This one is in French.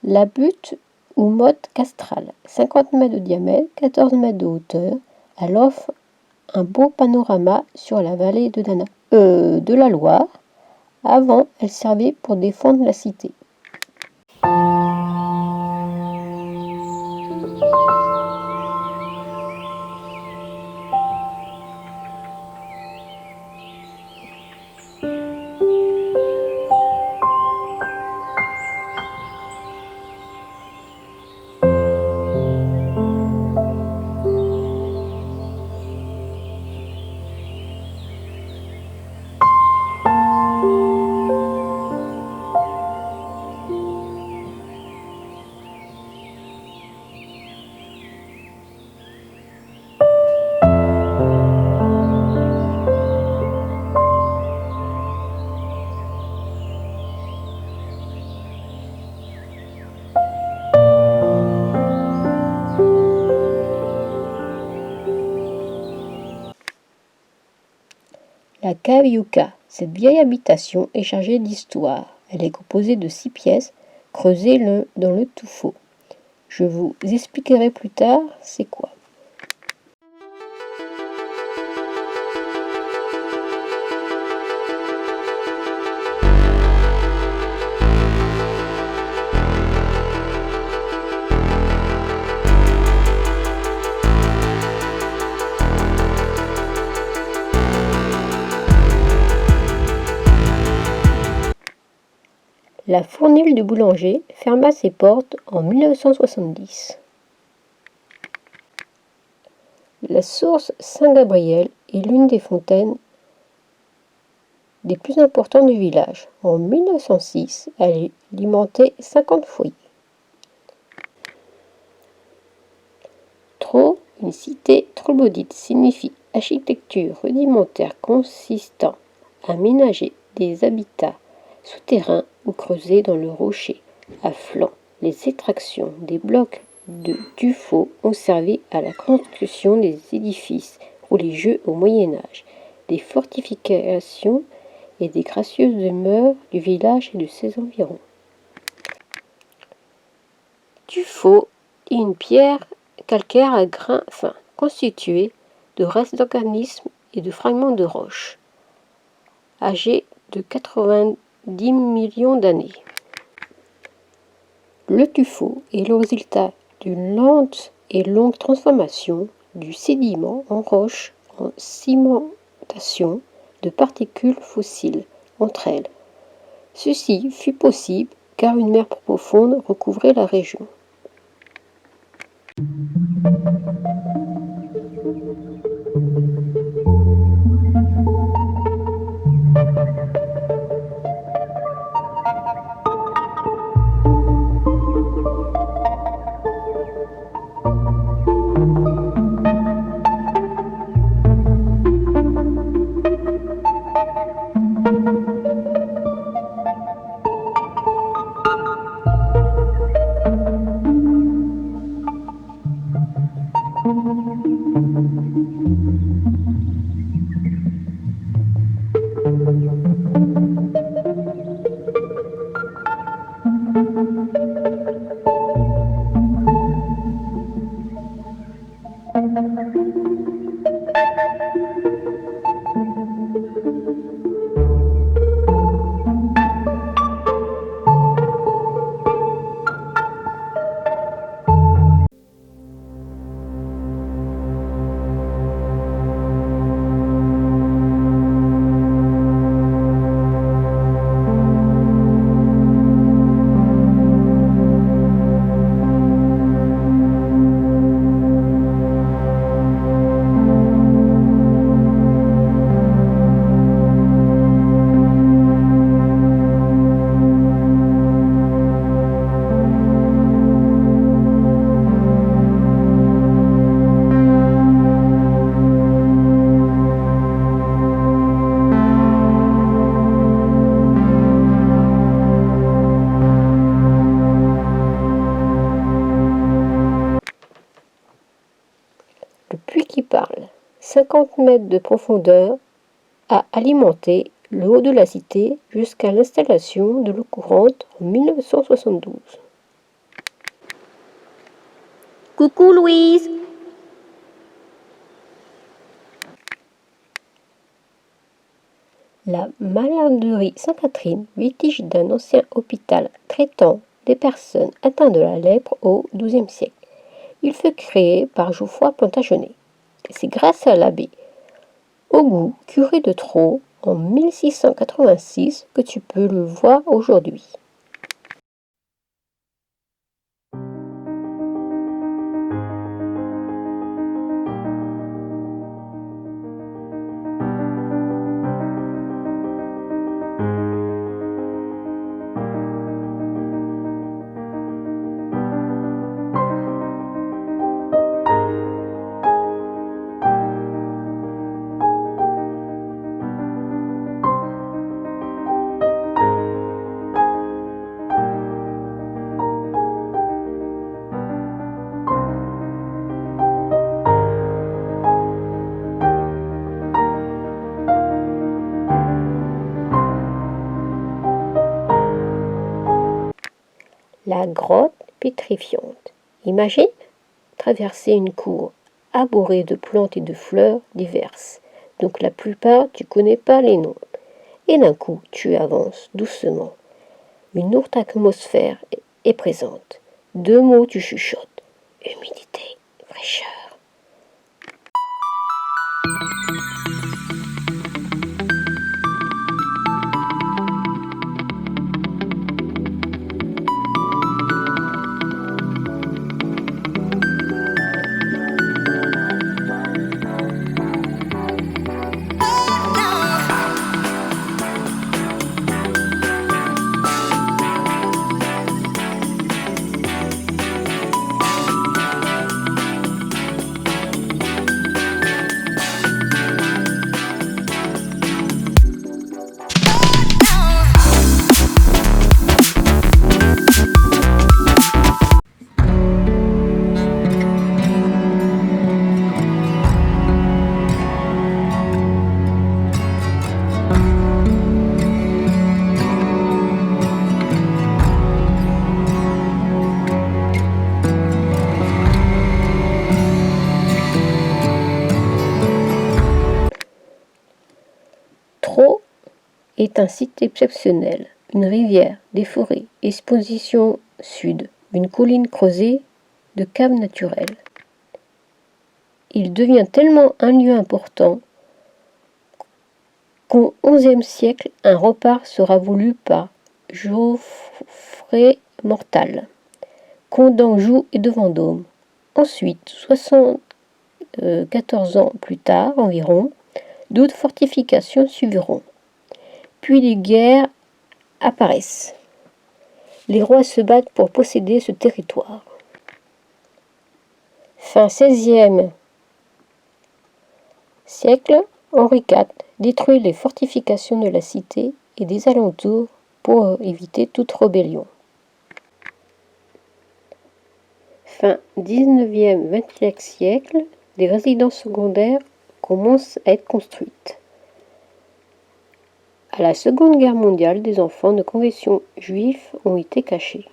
La butte ou motte castrale, 50 mètres de diamètre, 14 mètres de hauteur, elle offre un beau panorama sur la vallée de la Loire. Avant, elle servait pour défendre la cité. La cave Yucca. Cette vieille habitation est chargée d'histoire. Elle est composée de 6 pièces, creusées dans le tuffeau. Je vous expliquerai plus tard c'est quoi. La fournile du boulanger ferma ses portes en 1970. La source Saint-Gabriel est l'une des fontaines des plus importantes du village. En 1906, elle alimentait 50 foyers. Une cité troglodyte signifie architecture rudimentaire consistant à ménager des habitats souterrains ou creusés dans le rocher à flanc. Les extractions des blocs de tuffeau ont servi à la construction des édifices religieux au Moyen-Âge, des fortifications et des gracieuses demeures du village et de ses environs. Tuffeau est une pierre calcaire à grains fins, constituée de restes d'organismes et de fragments de roches, âgés de 90 millions d'années. Le tuffeau est le résultat d'une lente et longue transformation du sédiment en roche en cimentation de particules fossiles entre elles. Ceci fut possible car une mer profonde recouvrait la région. Le puits qui parle, 50 mètres de profondeur, a alimenté le haut de la cité jusqu'à l'installation de l'eau courante en 1972. Coucou Louise. La malanderie Sainte-Catherine, vestige d'un ancien hôpital traitant des personnes atteintes de la lèpre au XIIe siècle. Il fut créé par Geoffroy Plantagenet. C'est grâce à l'abbé Augout, curé de Traux, en 1686, que tu peux le voir aujourd'hui. La grotte pétrifiante. Imagine traverser une cour arborée de plantes et de fleurs diverses, donc la plupart tu connais pas les noms. Et d'un coup, tu avances doucement. Une autre atmosphère est présente. 2 mots tu chuchotes. Humidité, fraîcheur. Traux est un site exceptionnel. Une rivière, des forêts, exposition sud, une colline creusée de caves naturelles. Il devient tellement un lieu important qu'au XIe siècle, un rempart sera voulu par Geoffrey Mortal, comte d'Anjou et de Vendôme. Ensuite, 74 ans plus tard environ, d'autres fortifications suivront. Puis les guerres apparaissent. Les rois se battent pour posséder ce territoire. Fin XVIe siècle, Henri IV détruit les fortifications de la cité et des alentours pour éviter toute rébellion. Fin XIXe, XXe siècle, des résidences secondaires commencent à être construites. À la Seconde Guerre mondiale, des enfants de confession juive ont été cachés.